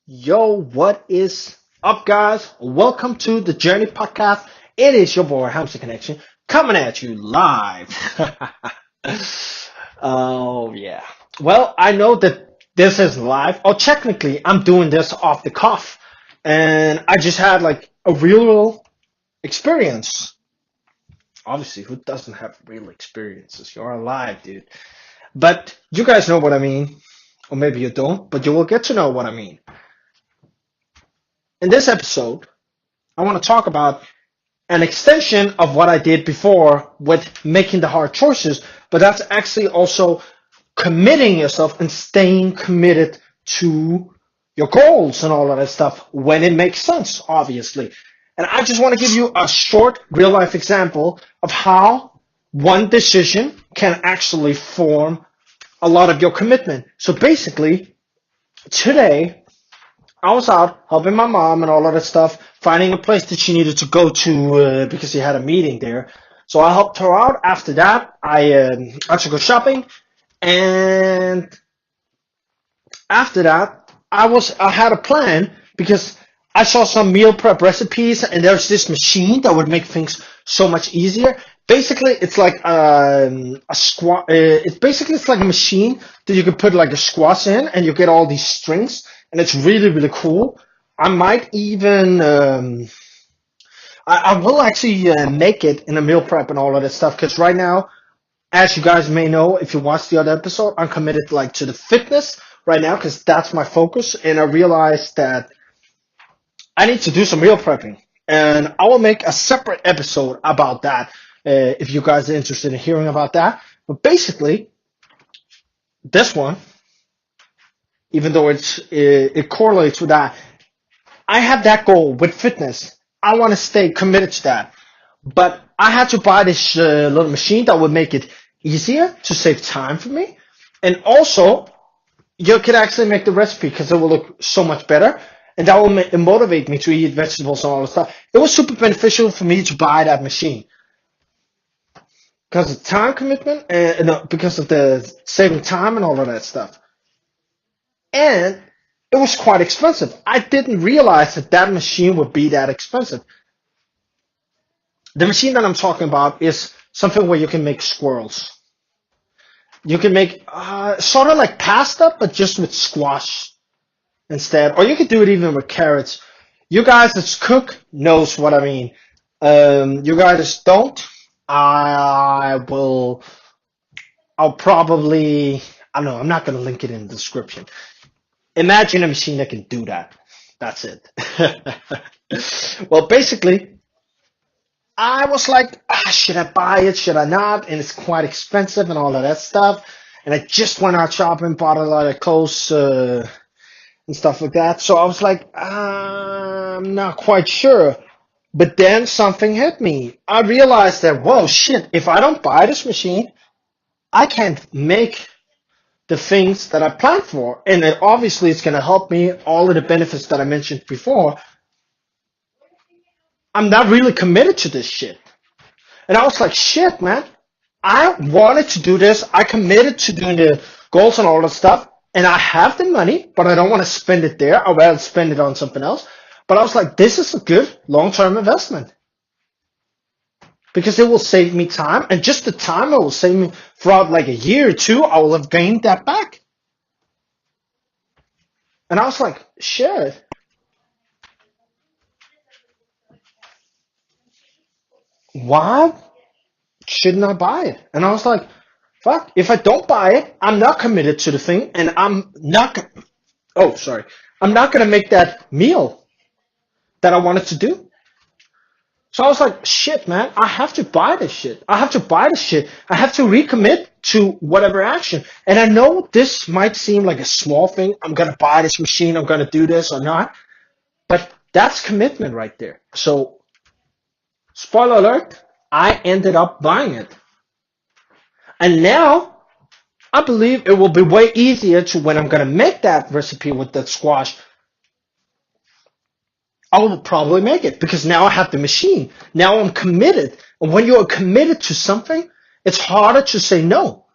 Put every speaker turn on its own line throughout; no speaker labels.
Yo, what is up, guys? Welcome to the Journey Podcast. It is your boy HamzaConnection coming at you live. Oh, yeah. Well, I know that this is live, or technically, I'm doing this off the cuff, and I just had like a real experience. Obviously, who doesn't have real experiences? You're alive, dude. But you guys know what I mean, or maybe you don't, but you will get to know what I mean. In this episode, I want to talk about an extension of what I did before with making the hard choices, but that's actually also committing yourself and staying committed to your goals and all of that stuff when it makes sense, obviously. And I just want to give you a short real life example of how one decision can actually form a lot of your commitment. So basically, today I was out helping my mom and all of that stuff, finding a place that she needed to go to because she had a meeting there. So I helped her out. After that, I took her shopping, and after that, I had a plan because I saw some meal prep recipes, and there's this machine that would make things so much easier. Basically, it's like a squash. It's like a machine that you could put like a squash in, and you get all these strings, and it's really cool. I might even I will actually make it in a meal prep and all of that stuff because right now, as you guys may know, if you watched the other episode, I'm committed like to the fitness right now because that's my focus, and I realized that I need to do some meal prepping, and I will make a separate episode about that if you guys are interested in hearing about that. But basically, this one, even though it correlates with that, I have that goal with fitness. I want to stay committed to that, but I had to buy this little machine that would make it easier to save time for me, and also you could actually make the recipe because it will look so much better, and that will motivate me to eat vegetables and all that stuff. It was super beneficial for me to buy that machine because of time commitment and because of the saving time and all of that stuff. And it was quite expensive. I didn't realize that that machine would be that expensive. The machine that I'm talking about is something where you can make swirls. You can make sort of like pasta, but just with squash instead. Or you could do it even with carrots. You guys that's cook knows what I mean. You guys don't. I will. I'll probably. I don't know. I'm not gonna link it in the description. Imagine a machine that can do that. That's it. Well, basically, I was like, should I buy it? Should I not? And it's quite expensive and all of that stuff. And I just went out shopping, bought a lot of clothes and stuff like that. So I was like, I'm not quite sure. But then something hit me. I realized that, whoa, shit, if I don't buy this machine, I can't make the things that I planned for. And then obviously it's going to help me, all of the benefits that I mentioned before. I'm not really committed to this shit. And I was like, shit, man. I wanted to do this. I committed to doing the goals and all that stuff. And I have the money, but I don't want to spend it there. I'd rather spend it on something else. But I was like, this is a good long-term investment because it will save me time. And just the time it will save me throughout like a year or two, I will have gained that back. And I was like, shit. Why shouldn't I buy it? And I was like, fuck, if I don't buy it, I'm not committed to the thing, and oh, sorry, I'm not gonna make that meal that I wanted to do. So I was like, shit, man, I have to buy this shit. I have to buy this shit. I have to recommit to whatever action. And I know this might seem like a small thing. I'm gonna buy this machine. I'm gonna do this or not. But that's commitment right there. So spoiler alert, I ended up buying it. And now I believe it will be way easier to when I'm going to make that recipe with that squash. I will probably make it because now I have the machine. Now I'm committed. And when you are committed to something, it's harder to say no.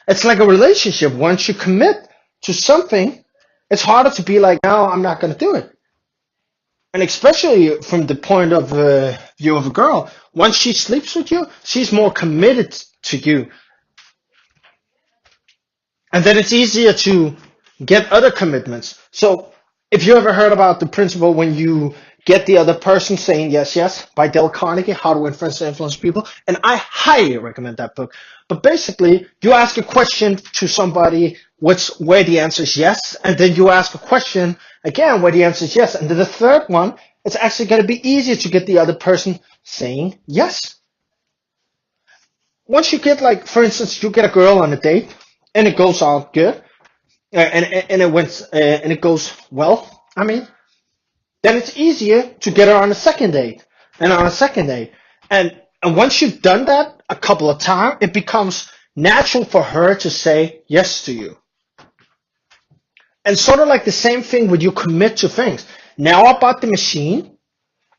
It's like a relationship. Once you commit to something, It's harder to be like, no, I'm not going to do it. And especially from the point of view of a girl, once she sleeps with you, she's more committed to you. And then it's easier to get other commitments. So if you ever heard about the principle when you get the other person saying yes, yes, by Dale Carnegie, How to Influence People, and I highly recommend that book. But basically, you ask a question to somebody where the answer is yes, and then you ask a question again where the answer is yes, and then the third one, it's actually going to be easier to get the other person saying yes. Once you get, like, for instance, you get a girl on a date, and it goes out good, and it goes well. I mean, then it's easier to get her on a second date, and on a second date, and once you've done that a couple of times, it becomes natural for her to say yes to you. And sort of like the same thing when you commit to things. Now I bought the machine.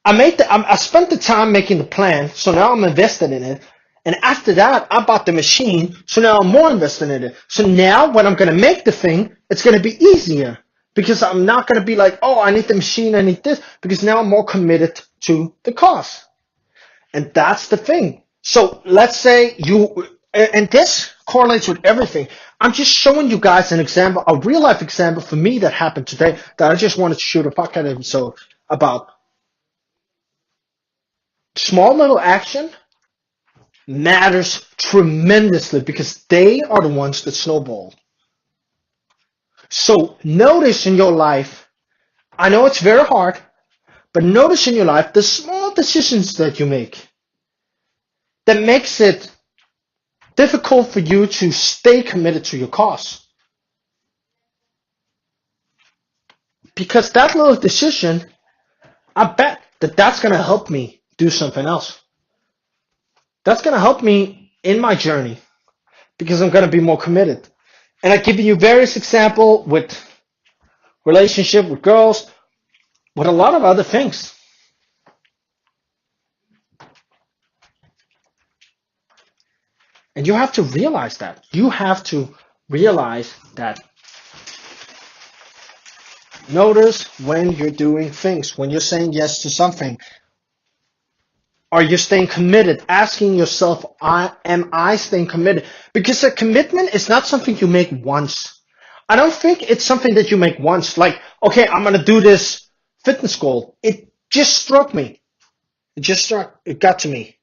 I spent the time making the plan, so now I'm invested in it. And after that, I bought the machine, so now I'm more invested in it. So now when I'm going to make the thing, it's going to be easier because I'm not going to be like, oh, I need the machine, I need this, because now I'm more committed to the cause. And that's the thing. So let's say and this correlates with everything. I'm just showing you guys an example, a real life example for me that happened today that I just wanted to shoot a podcast episode about. Small little action matters tremendously because they are the ones that snowball. So notice in your life, I know it's very hard, but notice in your life the small decisions that you make that makes it difficult for you to stay committed to your cause. Because that little decision, I bet that's going to help me do something else. That's going to help me in my journey because I'm going to be more committed. And I've given you various examples with relationship with girls, with a lot of other things. And you have to realize that. You have to realize that. Notice when you're doing things, when you're saying yes to something. Are you staying committed? Asking yourself, am I staying committed? Because a commitment is not something you make once. I don't think it's something that you make once. Like, okay, I'm going to do this fitness goal. It just struck me. It got to me.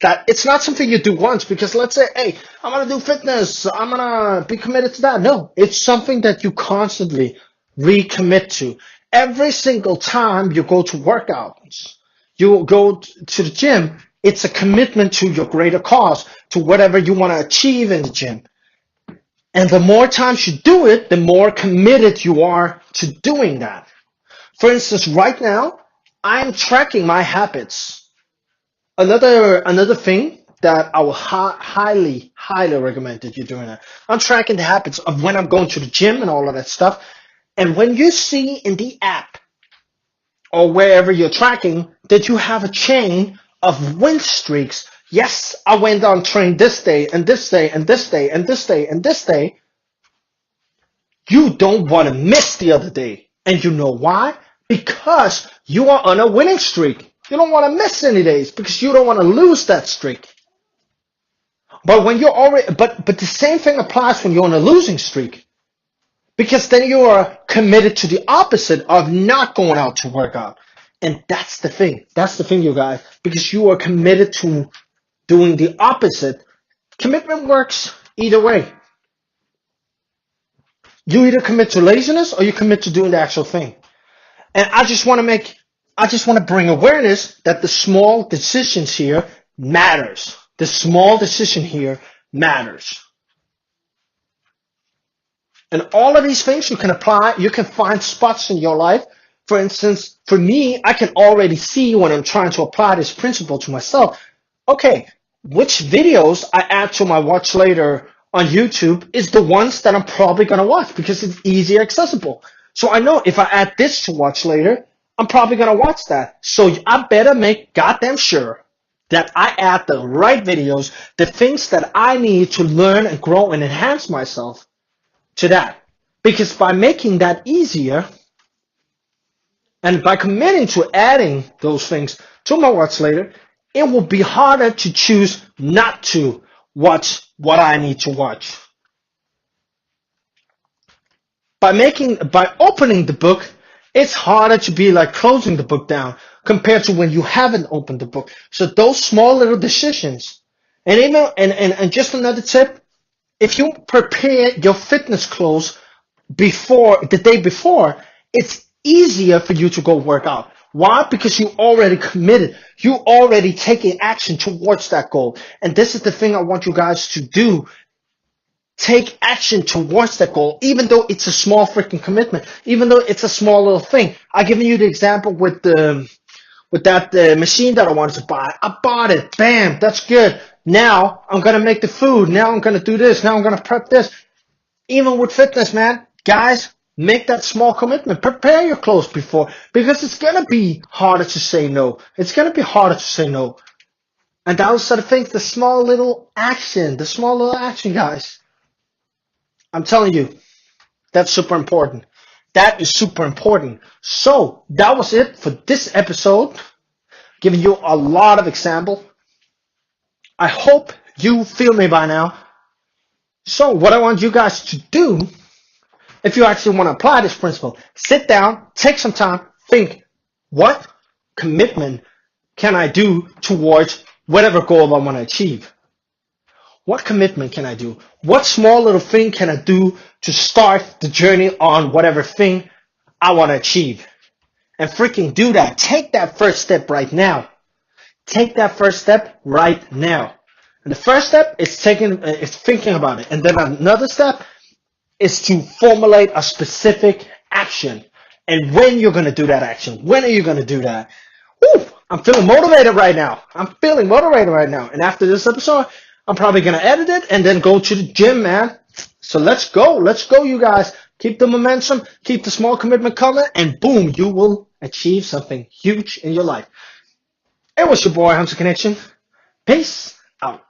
That it's not something you do once because let's say, hey, I'm going to do fitness. I'm going to be committed to that. No, it's something that you constantly recommit to. Every single time you go to workouts, you go to the gym, it's a commitment to your greater cause, to whatever you want to achieve in the gym. And the more times you do it, the more committed you are to doing that. For instance, right now, I'm tracking my habits. Another thing that I will highly recommend that you're doing that. I'm tracking the habits of when I'm going to the gym and all of that stuff. And when you see in the app or wherever you're tracking that you have a chain of win streaks, yes, I went on train this day and this day and this day and this day and this day, you don't want to miss the other day. And you know why? Because you are on a winning streak. You don't want to miss any days because you don't want to lose that streak. But when you're already, but the same thing applies when you're on a losing streak. Because then you are committed to the opposite of not going out to work out. And that's the thing. That's the thing, you guys. Because you are committed to doing the opposite. Commitment works either way. You either commit to laziness or you commit to doing the actual thing. And I just want to bring awareness that the small decisions here matters. The small decision here matters. And all of these things you can apply, you can find spots in your life. For instance, for me, I can already see when I'm trying to apply this principle to myself. Okay, which videos I add to my watch later on YouTube is the ones that I'm probably going to watch because it's easy accessible. So I know if I add this to watch later, I'm probably going to watch that. So I better make goddamn sure that I add the right videos, the things that I need to learn and grow and enhance myself to that. Because by making that easier and by committing to adding those things to my watch later, it will be harder to choose not to watch what I need to watch. By opening the book, it's harder to be like closing the book down compared to when you haven't opened the book. So those small little decisions, and even and just another tip, if you prepare your fitness clothes before the day before, it's easier for you to go work out. Why? Because you already committed. You already taking action towards that goal. And this is the thing I want you guys to do. Take action towards that goal, even though it's a small freaking commitment, even though it's a small little thing. I've given you the example with that machine that I wanted to buy. I bought it. Bam, that's good. Now I'm gonna make the food. Now I'm gonna do this. Now I'm gonna prep this. Even with fitness, man, guys, make that small commitment. Prepare your clothes before, because it's gonna be harder to say no. It's gonna be harder to say no. And those sort of things, the small little action, guys. I'm telling you, that's super important. That is super important. So that was it for this episode. Giving you a lot of example. I hope you feel me by now. So what I want you guys to do, if you actually want to apply this principle, sit down, take some time, think, what commitment can I do towards whatever goal I want to achieve? What commitment can I do? What small little thing can I do to start the journey on whatever thing I want to achieve? And freaking do that. Take that first step right now. Take that first step right now. And the first step is thinking about it. And then another step is to formulate a specific action. And when you're going to do that action. When are you going to do that? Woo! I'm feeling motivated right now. And after this episode, I'm probably going to edit it and then go to the gym, man. So let's go, you guys. Keep the momentum, keep the small commitment coming, and boom, you will achieve something huge in your life. It was your boy, HamzaConnection. Peace out.